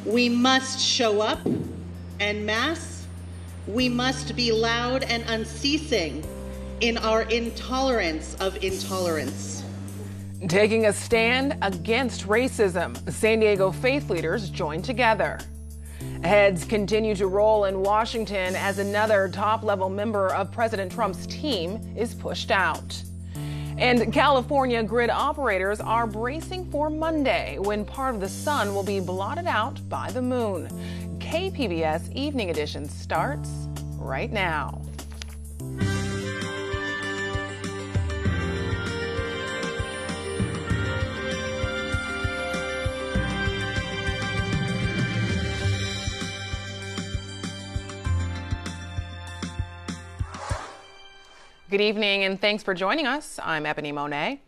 We must show up en masse. We must be loud and unceasing in our intolerance of intolerance. Taking a stand against racism, San Diego faith leaders joined together. Heads continue to roll in Washington as another top-level member of President Trump's team is pushed out. And California grid operators are bracing for Monday, when part of the sun will be blotted out by the moon. KPBS Evening Edition starts right now. Good evening and thanks for joining us. I'm Ebony Monet.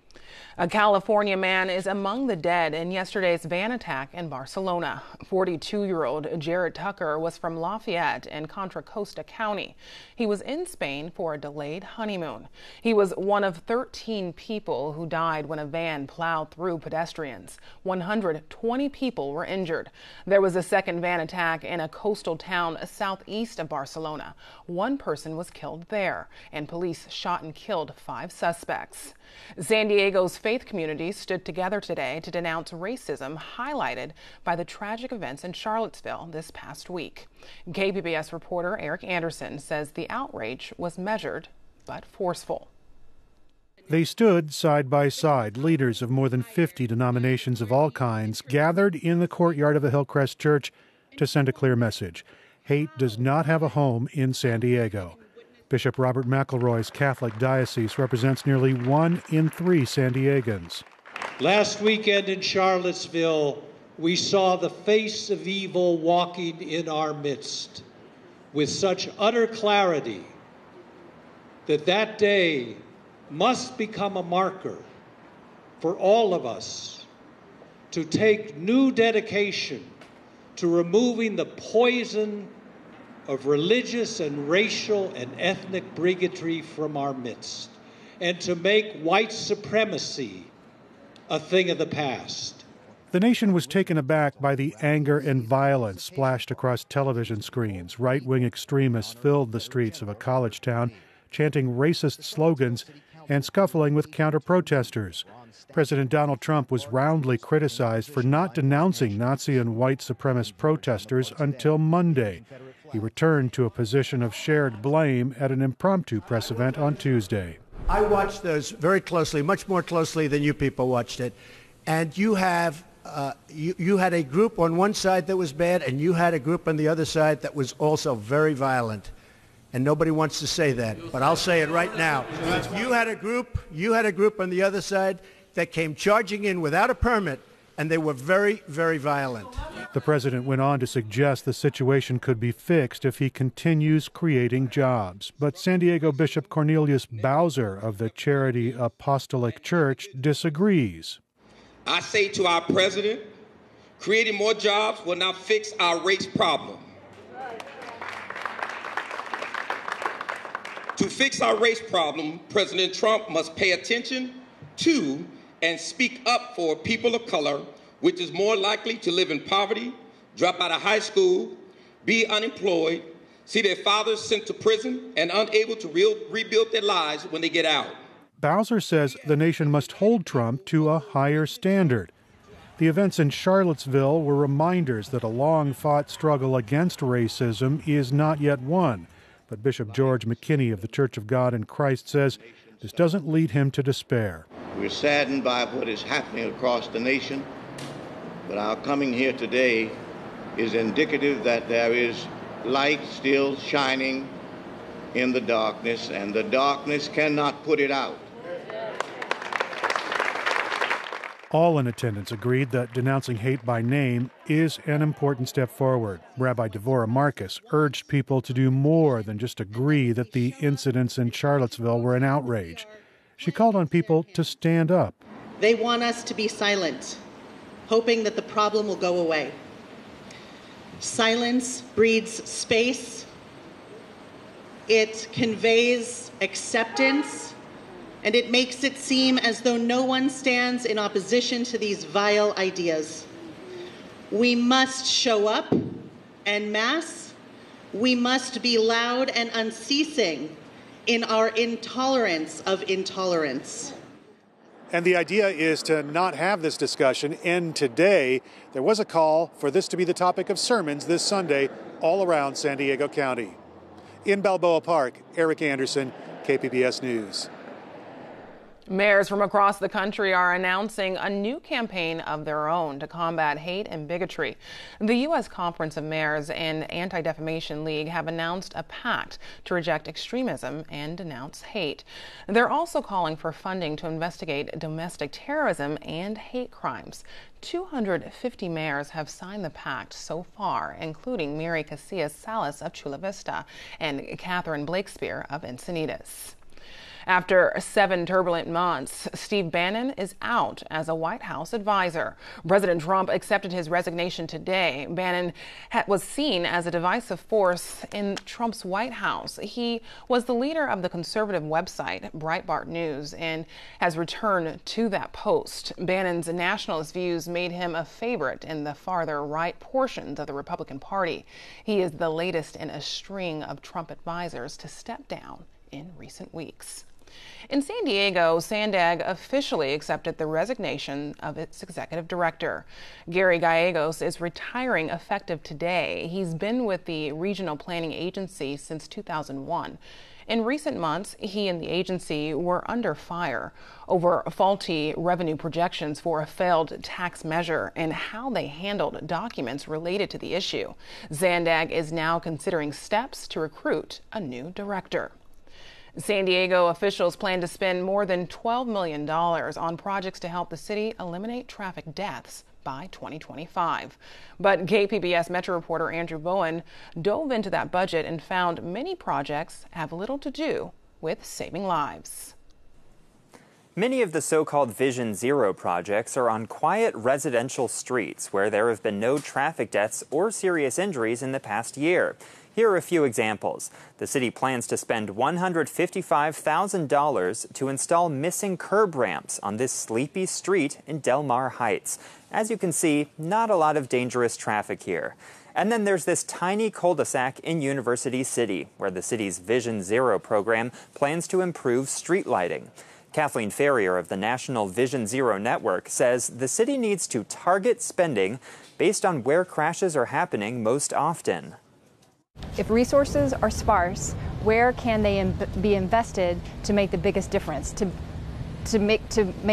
A California man is among the dead in yesterday's van attack in Barcelona. 42-year-old Jared Tucker was from Lafayette in Contra Costa County. He was in Spain for a delayed honeymoon. He was one of 13 people who died when a van plowed through pedestrians. 120 people were injured. There was a second van attack in a coastal town southeast of Barcelona. One person was killed there, and police shot and killed 5 suspects. San Diego's faith community stood together today to denounce racism highlighted by the tragic events in Charlottesville this past week. KPBS reporter Eric Anderson says the outrage was measured but forceful. They stood side by side. Leaders of more than 50 denominations of all kinds gathered in the courtyard of the Hillcrest Church to send a clear message. Hate does not have a home in San Diego. Bishop Robert McElroy's Catholic diocese represents nearly 1 in 3 San Diegans. Last weekend in Charlottesville, we saw the face of evil walking in our midst with such utter clarity that that day must become a marker for all of us to take new dedication to removing the poison of religious and racial and ethnic bigotry from our midst, and to make white supremacy a thing of the past. The nation was taken aback by the anger and violence splashed across television screens. Right-wing extremists filled the streets of a college town, chanting racist slogans and scuffling with counter-protesters. President Donald Trump was roundly criticized for not denouncing Nazi and white supremacist protesters until Monday. He returned to a position of shared blame at an impromptu press event on Tuesday. I watched those very closely, much more closely than you people watched it. And you have you had a group on one side that was bad, and you had a group on the other side that was also very violent. And nobody wants to say that, but I'll say it right now. You had a group on the other side that came charging in without a permit, and they were very, very violent. The president went on to suggest the situation could be fixed if he continues creating jobs. But San Diego Bishop Cornelius Bowser of the Charity Apostolic Church disagrees. I say to our president, creating more jobs will not fix our race problem. To fix our race problem, President Trump must pay attention to and speak up for people of color, which is more likely to live in poverty, drop out of high school, be unemployed, see their fathers sent to prison, and unable to rebuild their lives when they get out. Bowser says the nation must hold Trump to a higher standard. The events in Charlottesville were reminders that a long-fought struggle against racism is not yet won. But Bishop George McKinney of the Church of God in Christ says this doesn't lead him to despair. We're saddened by what is happening across the nation, but our coming here today is indicative that there is light still shining in the darkness, and the darkness cannot put it out. All in attendance agreed that denouncing hate by name is an important step forward. Rabbi Devorah Marcus urged people to do more than just agree that the incidents in Charlottesville were an outrage. She called on people to stand up. They want us to be silent, hoping that the problem will go away. Silence breeds space. It conveys acceptance. And it makes it seem as though no one stands in opposition to these vile ideas. We must show up en masse. We must be loud and unceasing in our intolerance of intolerance. And the idea is to not have this discussion end today. There was a call for this to be the topic of sermons this Sunday all around San Diego County. In Balboa Park, Eric Anderson, KPBS News. Mayors from across the country are announcing a new campaign of their own to combat hate and bigotry. The U.S. Conference of Mayors and Anti-Defamation League have announced a pact to reject extremism and denounce hate. They're also calling for funding to investigate domestic terrorism and hate crimes. 250 mayors have signed the pact so far, including Mary Casillas Salas of Chula Vista and Catherine Blakespeare of Encinitas. After 7 turbulent months, Steve Bannon is out as a White House advisor. President Trump accepted his resignation today. Bannon was seen as a divisive force in Trump's White House. He was the leader of the conservative website Breitbart News and has returned to that post. Bannon's nationalist views made him a favorite in the farther right portions of the Republican Party. He is the latest in a string of Trump advisors to step down in recent weeks. In San Diego, Sandag officially accepted the resignation of its executive director. Gary Gallegos is retiring effective today. He's been with the Regional Planning Agency since 2001. In recent months, he and the agency were under fire over faulty revenue projections for a failed tax measure and how they handled documents related to the issue. Sandag is now considering steps to recruit a new director. San Diego officials plan to spend more than $12 million on projects to help the city eliminate traffic deaths by 2025. But KPBS Metro reporter Andrew Bowen dove into that budget and found many projects have little to do with saving lives. Many of the so-called Vision Zero projects are on quiet residential streets where there have been no traffic deaths or serious injuries in the past year. Here are a few examples. The city plans to spend $155,000 to install missing curb ramps on this sleepy street in Del Mar Heights. As you can see, not a lot of dangerous traffic here. And then there's this tiny cul-de-sac in University City, where the city's Vision Zero program plans to improve street lighting. Kathleen Ferrier of the National Vision Zero Network says the city needs to target spending based on where crashes are happening most often. If resources are sparse, where can they be invested to make the biggest difference, to make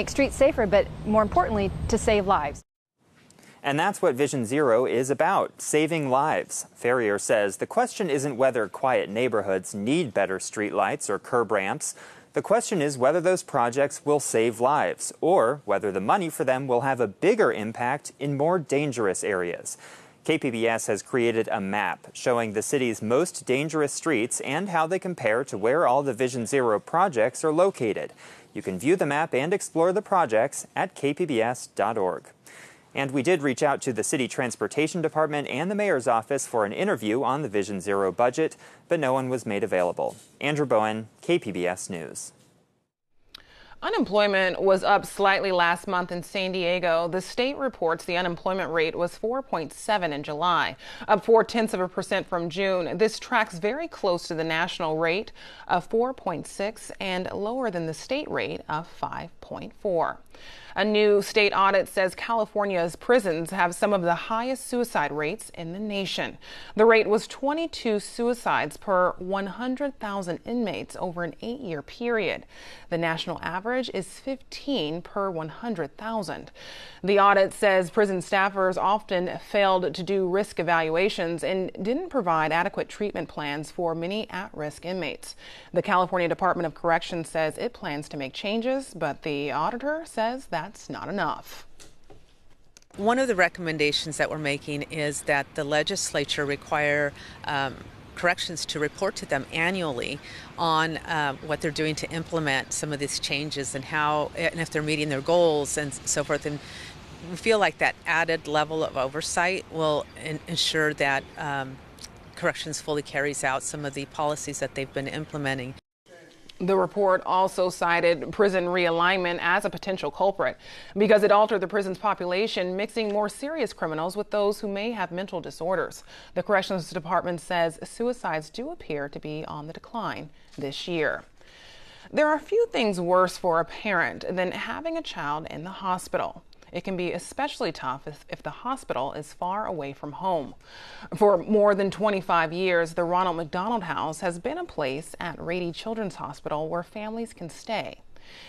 streets safer, but more importantly, to save lives? And that's what Vision Zero is about, saving lives. Ferrier says the question isn't whether quiet neighborhoods need better streetlights or curb ramps. The question is whether those projects will save lives, or whether the money for them will have a bigger impact in more dangerous areas. KPBS has created a map showing the city's most dangerous streets and how they compare to where all the Vision Zero projects are located. You can view the map and explore the projects at kpbs.org. And we did reach out to the City Transportation Department and the Mayor's office for an interview on the Vision Zero budget, but no one was made available. Andrew Bowen, KPBS News. Unemployment was up slightly last month in San Diego. The state reports the unemployment rate was 4.7 in July, up 0.4% from June. This tracks very close to the national rate of 4.6 and lower than the state rate of 5.4. A new state audit says California's prisons have some of the highest suicide rates in the nation. The rate was 22 suicides per 100,000 inmates over an 8-year period. The national average is 15 per 100,000. The audit says prison staffers often failed to do risk evaluations and didn't provide adequate treatment plans for many at-risk inmates. The California Department of Corrections says it plans to make changes, but the auditor says that's not enough. One of the recommendations that we're making is that the legislature require corrections to report to them annually on what they're doing to implement some of these changes and if they're meeting their goals and so forth. And we feel like that added level of oversight will ensure that corrections fully carries out some of the policies that they've been implementing. The report also cited prison realignment as a potential culprit because it altered the prison's population, mixing more serious criminals with those who may have mental disorders. The Corrections Department says suicides do appear to be on the decline this year. There are few things worse for a parent than having a child in the hospital. It can be especially tough if the hospital is far away from home. For more than 25 years, the Ronald McDonald House has been a place at Rady Children's Hospital where families can stay.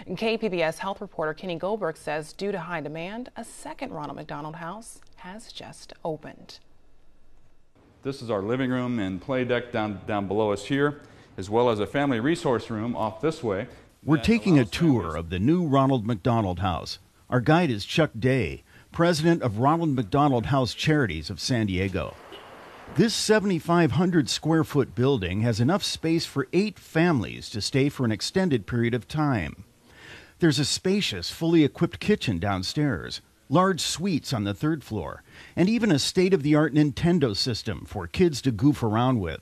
KPBS health reporter Kenny Goldberg says due to high demand, a second Ronald McDonald House has just opened. This is our living room and play deck down below us here, as well as a family resource room off this way. We're taking a tour of the new Ronald McDonald House. Our guide is Chuck Day, president of Ronald McDonald House Charities of San Diego. This 7,500 square foot building has enough space for 8 families to stay for an extended period of time. There's a spacious, fully equipped kitchen downstairs, large suites on the 3rd floor, and even a state-of-the-art Nintendo system for kids to goof around with.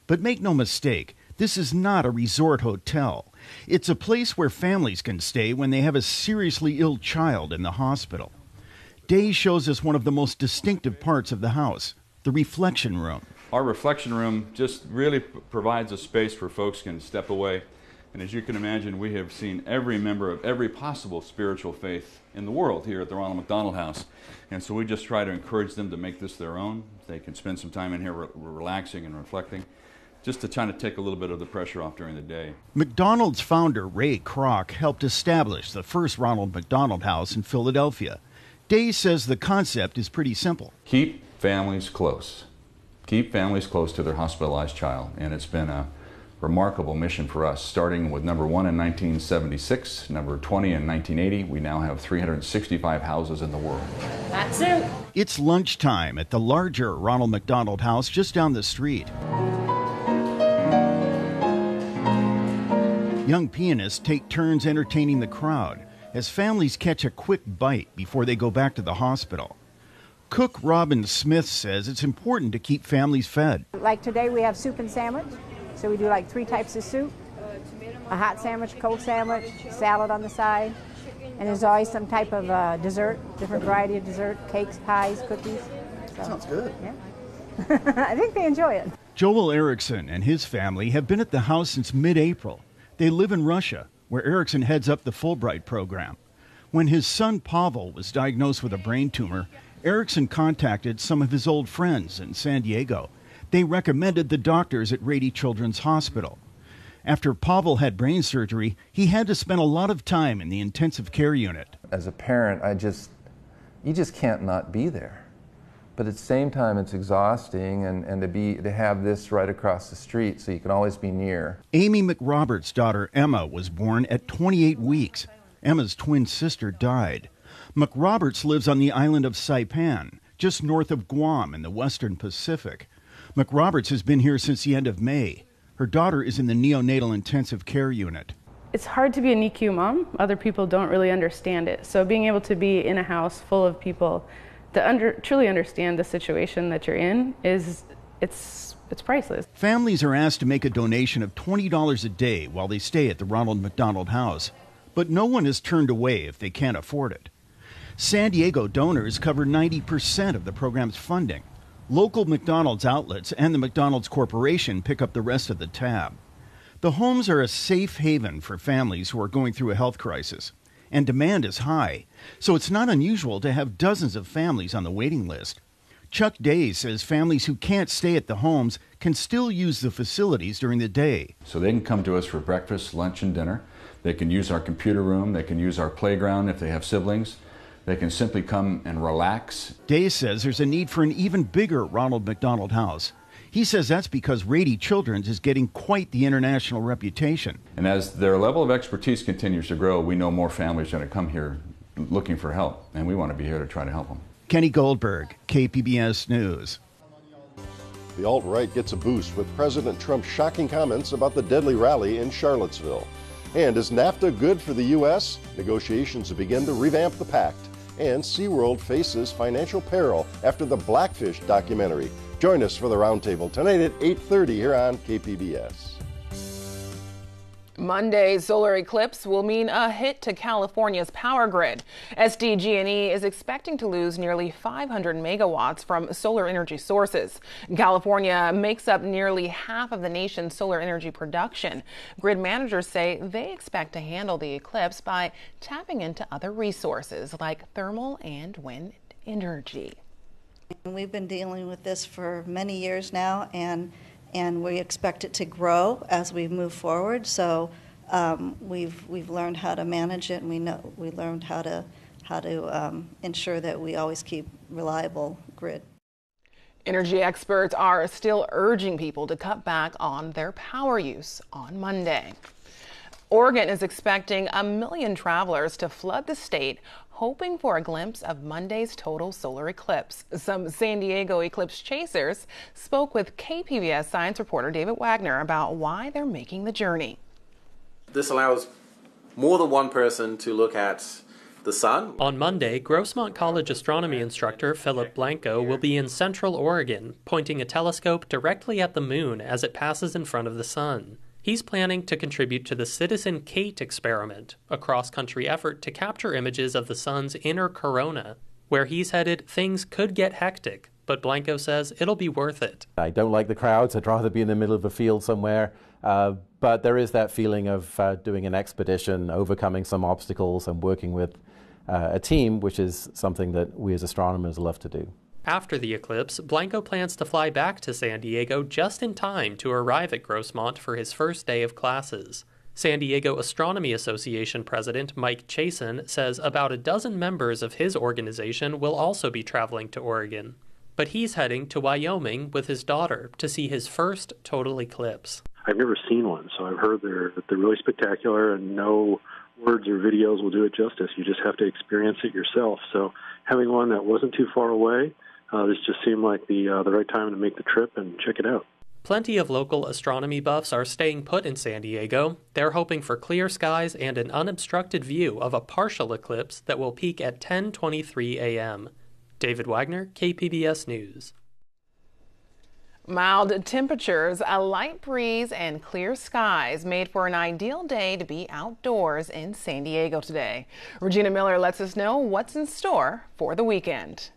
But make no mistake, this is not a resort hotel. It's a place where families can stay when they have a seriously ill child in the hospital. Day shows us one of the most distinctive parts of the house, the reflection room. Our reflection room just really provides a space where folks can step away. And as you can imagine, we have seen every member of every possible spiritual faith in the world here at the Ronald McDonald House. And so we just try to encourage them to make this their own. They can spend some time in here relaxing and reflecting, just to try to take a little bit of the pressure off during the day. McDonald's founder Ray Kroc helped establish the first Ronald McDonald House in Philadelphia. Day says the concept is pretty simple. Keep families close. Keep families close to their hospitalized child. And it's been a remarkable mission for us, starting with number 1 in 1976, number 20 in 1980. We now have 365 houses in the world. That's it. It's lunchtime at the larger Ronald McDonald House just down the street. Young pianists take turns entertaining the crowd as families catch a quick bite before they go back to the hospital. Cook Robin Smith says it's important to keep families fed. Like today we have soup and sandwich, so we do like 3 types of soup, a hot sandwich, cold sandwich, salad on the side, and there's always some type of dessert, different variety of dessert, cakes, pies, cookies. So, sounds good. Yeah. I think they enjoy it. Joel Erickson and his family have been at the house since mid-April. They live in Russia, where Erickson heads up the Fulbright program. When his son Pavel was diagnosed with a brain tumor, Erickson contacted some of his old friends in San Diego. They recommended the doctors at Rady Children's Hospital. After Pavel had brain surgery, he had to spend a lot of time in the intensive care unit. As a parent, you just can't not be there. But at the same time, it's exhausting, and to have this right across the street so you can always be near. Amy McRoberts' daughter Emma was born at 28 weeks. Emma's twin sister died. McRoberts lives on the island of Saipan, just north of Guam in the western Pacific. McRoberts has been here since the end of May. Her daughter is in the neonatal intensive care unit. It's hard to be a NICU mom. Other people don't really understand it. So being able to be in a house full of people that truly understand the situation that you're in it's priceless. Families are asked to make a donation of $20 a day while they stay at the Ronald McDonald House, but no one is turned away if they can't afford it. San Diego donors cover 90% of the program's funding. Local McDonald's outlets and the McDonald's Corporation pick up the rest of the tab. The homes are a safe haven for families who are going through a health crisis, and demand is high, so it's not unusual to have dozens of families on the waiting list. Chuck Day says families who can't stay at the homes can still use the facilities during the day. So they can come to us for breakfast, lunch, and dinner. They can use our computer room. They can use our playground if they have siblings. They can simply come and relax. Day says there's a need for an even bigger Ronald McDonald House. He says that's because Rady Children's is getting quite the international reputation. And as their level of expertise continues to grow, we know more families are going to come here looking for help, and we want to be here to try to help them. Kenny Goldberg, KPBS News. The alt-right gets a boost with President Trump's shocking comments about the deadly rally in Charlottesville. And is NAFTA good for the U.S.? Negotiations have begun to revamp the pact. And SeaWorld faces financial peril after the Blackfish documentary. Join us for the roundtable tonight at 8:30 here on KPBS. Monday's solar eclipse will mean a hit to California's power grid. SDG&E is expecting to lose nearly 500 megawatts from solar energy sources. California makes up nearly half of the nation's solar energy production. Grid managers say they expect to handle the eclipse by tapping into other resources like thermal and wind energy. We've been dealing with this for many years now, and we expect it to grow as we move forward. So we've learned how to manage it, and we learned how to ensure that we always keep reliable grid. Energy experts are still urging people to cut back on their power use on Monday. Oregon is expecting 1 million travelers to flood the state, hoping for a glimpse of Monday's total solar eclipse. Some San Diego Eclipse Chasers spoke with KPBS science reporter David Wagner about why they're making the journey. This allows more than one person to look at the sun. On Monday, Grossmont College astronomy instructor Philip Blanco will be in Central Oregon, pointing a telescope directly at the moon as it passes in front of the sun. He's planning to contribute to the Citizen Kate experiment, a cross-country effort to capture images of the sun's inner corona. Where he's headed, things could get hectic, but Blanco says it'll be worth it. I don't like the crowds. I'd rather be in the middle of a field somewhere. But there is that feeling of doing an expedition, overcoming some obstacles, and working with a team, which is something that we as astronomers love to do. After the eclipse, Blanco plans to fly back to San Diego just in time to arrive at Grossmont for his first day of classes. San Diego Astronomy Association President Mike Chasen says about a dozen members of his organization will also be traveling to Oregon. But he's heading to Wyoming with his daughter to see his first total eclipse. I've never seen one, so I've heard they're really spectacular, and no words or videos will do it justice. You just have to experience it yourself. So having one that wasn't too far away, this just seemed like the right time to make the trip and check it out. Plenty of local astronomy buffs are staying put in San Diego. They're hoping for clear skies and an unobstructed view of a partial eclipse that will peak at 10:23 a.m. David Wagner, KPBS News. Mild temperatures, a light breeze, and clear skies made for an ideal day to be outdoors in San Diego today. Regina Miller lets us know what's in store for the weekend.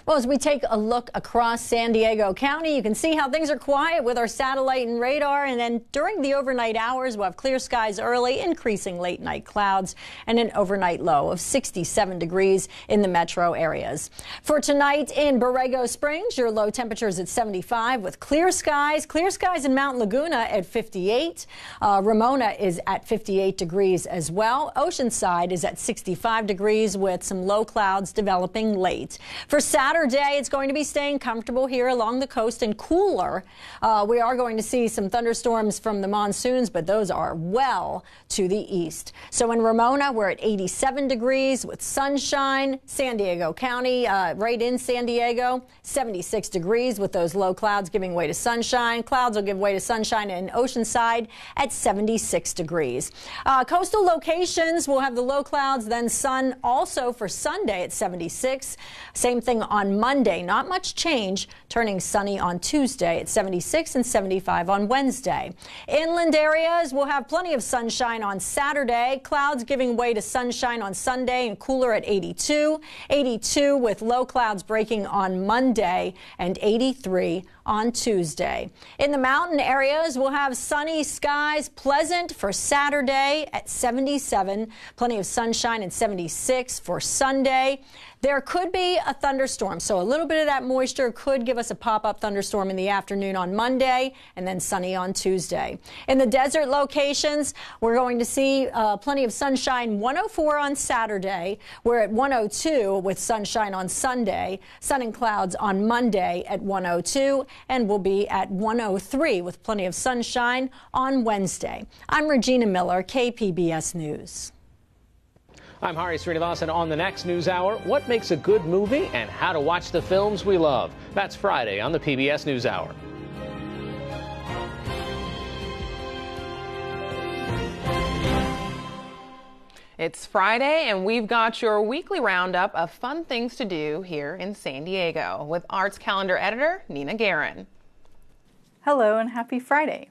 Well, as we take a look across San Diego County, you can see how things are quiet with our satellite and radar. And then during the overnight hours, we'll have clear skies early, increasing late night clouds, and an overnight low of 67 degrees in the metro areas. For tonight in Borrego Springs, your low temperature is at 75 with clear skies. Clear skies in Mount Laguna at 58. Ramona is at 58 degrees as well. Oceanside is at 65 degrees with some low clouds developing late. For Saturday, it's going to be staying comfortable here along the coast and cooler. We are going to see some thunderstorms from the monsoons, but those are well to the east. So in Ramona, we're at 87 degrees with sunshine. San Diego County, right in San Diego, 76 degrees with those low clouds giving way to sunshine. Clouds will give way to sunshine in Oceanside at 76 degrees. Coastal locations will have the low clouds, then sun also for Sunday at 76. Same thing on Monday, not much change, turning sunny on Tuesday at 76 and 75 on Wednesday. Inland areas will have plenty of sunshine on Saturday, clouds giving way to sunshine on Sunday and cooler at 82. 82 with low clouds breaking on Monday and 83 on Tuesday. In the mountain areas, we'll have sunny skies, pleasant for Saturday at 77, plenty of sunshine and 76 for Sunday. There could be a thunderstorm, so a little bit of that moisture could give us a pop-up thunderstorm in the afternoon on Monday and then sunny on Tuesday. In the desert locations, we're going to see plenty of sunshine, 104 on Saturday. We're at 102 with sunshine on Sunday, sun and clouds on Monday at 102, and we'll be at 103 with plenty of sunshine on Wednesday. I'm Regina Miller, KPBS News. I'm Hari Srinivasan on the next News Hour. What makes a good movie and how to watch the films we love. That's Friday on the PBS News Hour. It's Friday, and we've got your weekly roundup of fun things to do here in San Diego with Arts Calendar Editor Nina Guerin. Hello and happy Friday.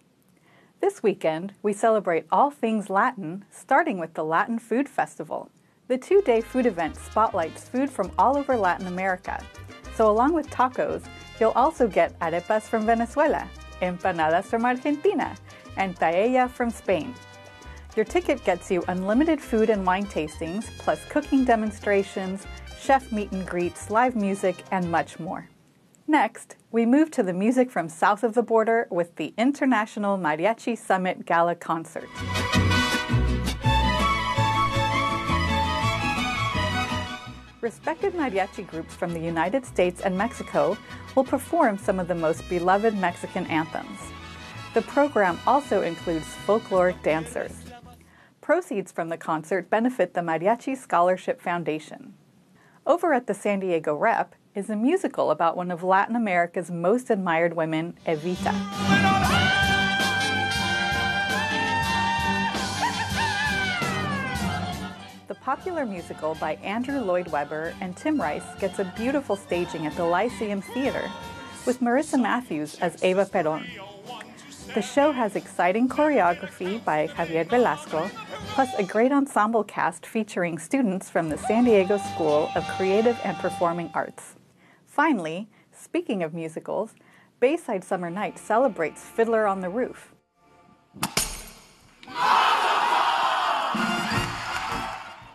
This weekend, we celebrate all things Latin, starting with the Latin Food Festival. The 2-day food event spotlights food from all over Latin America. So along with tacos, you'll also get arepas from Venezuela, empanadas from Argentina, and paella from Spain. Your ticket gets you unlimited food and wine tastings, plus cooking demonstrations, chef meet and greets, live music, and much more. Next, we move to the music from south of the border with the International Mariachi Summit Gala Concert. Respected mariachi groups from the United States and Mexico will perform some of the most beloved Mexican anthems. The program also includes folkloric dancers. Proceeds from the concert benefit the Mariachi Scholarship Foundation. Over at the San Diego Rep is a musical about one of Latin America's most admired women, Evita. The popular musical by Andrew Lloyd Webber and Tim Rice gets a beautiful staging at the Lyceum Theater, with Marissa Matthews as Eva Perón. The show has exciting choreography by Javier Velasco, plus a great ensemble cast featuring students from the San Diego School of Creative and Performing Arts. Finally, speaking of musicals, Bayside Summer Night celebrates Fiddler on the Roof.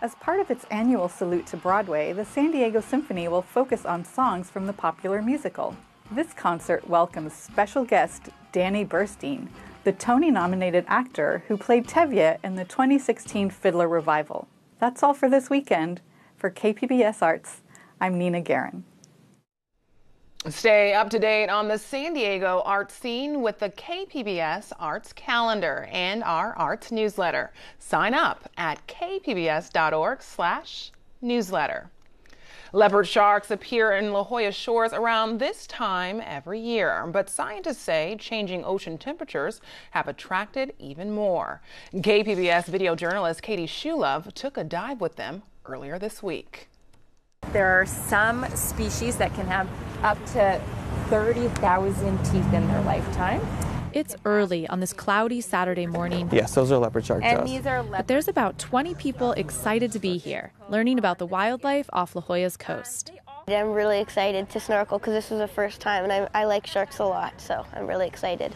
As part of its annual salute to Broadway, the San Diego Symphony will focus on songs from the popular musical. This concert welcomes special guest Danny Burstein, the Tony-nominated actor who played Tevye in the 2016 Fiddler revival. That's all for this weekend. For KPBS Arts, I'm Nina Guerin. Stay up to date on the San Diego art scene with the KPBS Arts Calendar and our arts newsletter. Sign up at kpbs.org/newsletter. Leopard sharks appear in La Jolla shores around this time every year, but scientists say changing ocean temperatures have attracted even more. KPBS video journalist Katie Shulov took a dive with them earlier this week. There are some species that can have up to 30,000 teeth in their lifetime. It's early on this cloudy Saturday morning. Yes, those are leopard shark jaws. But there's about 20 people excited to be here, learning about the wildlife off La Jolla's coast. I'm really excited to snorkel because this is the first time, and I like sharks a lot, so I'm really excited.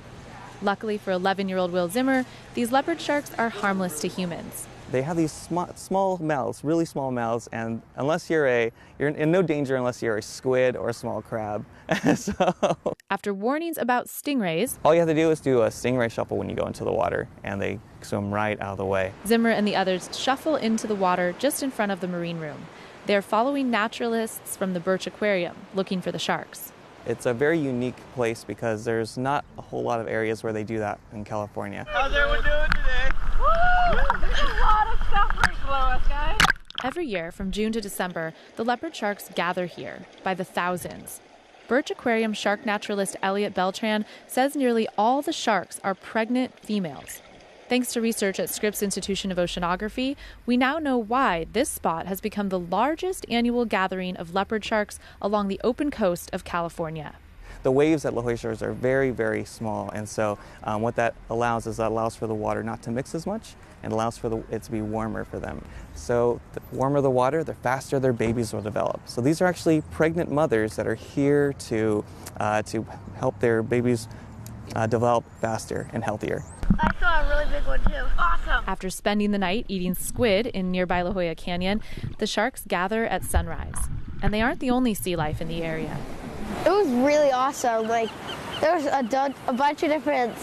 Luckily for 11-year-old Will Zimmer, these leopard sharks are harmless to humans. They have these small mouths, really small mouths, and unless you're in no danger unless you're a squid or a small crab. So, after warnings about stingrays, all you have to do is do a stingray shuffle when you go into the water, and they swim right out of the way. Zimmer and the others shuffle into the water just in front of the marine room. They're following naturalists from the Birch Aquarium, looking for the sharks. It's a very unique place because there's not a whole lot of areas where they do that in California. How's everyone doing today? Woo! There's a lot of stuff right below us, guys. Every year, from June to December, the leopard sharks gather here by the thousands. Birch Aquarium shark naturalist Elliot Beltran says nearly all the sharks are pregnant females. Thanks to research at Scripps Institution of Oceanography, we now know why this spot has become the largest annual gathering of leopard sharks along the open coast of California. The waves at La Jolla shores are very, very small, and so what that allows is that allows for the water not to mix as much and allows for it to be warmer for them. So the warmer the water, the faster their babies will develop. So these are actually pregnant mothers that are here to help their babies develop faster and healthier. I saw a really big one too. Awesome! After spending the night eating squid in nearby La Jolla Canyon, the sharks gather at sunrise. And they aren't the only sea life in the area. It was really awesome. Like, there was a bunch of different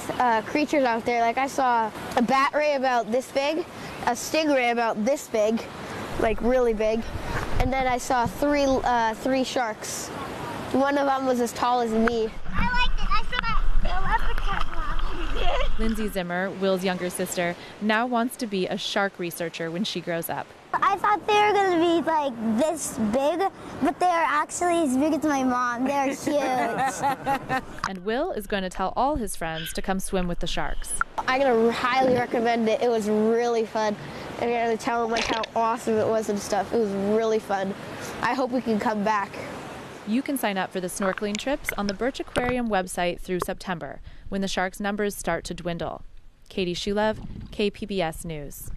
creatures out there. Like, I saw a bat ray about this big, a stingray about this big, like really big, and then I saw three sharks. One of them was as tall as me. I liked it. I saw the leopard cat. Lindsay Zimmer, Will's younger sister, now wants to be a shark researcher when she grows up. I thought they were going to be like this big, but they are actually as big as my mom. They're huge. And Will is going to tell all his friends to come swim with the sharks. I'm going to highly recommend it. It was really fun. And I'm going to tell them like how awesome it was and stuff. It was really fun. I hope we can come back. You can sign up for the snorkeling trips on the Birch Aquarium website through September, when the sharks' numbers start to dwindle. Katie Shulev, KPBS News.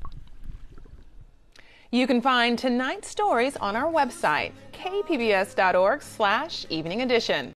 You can find tonight's stories on our website, kpbs.org/evening edition.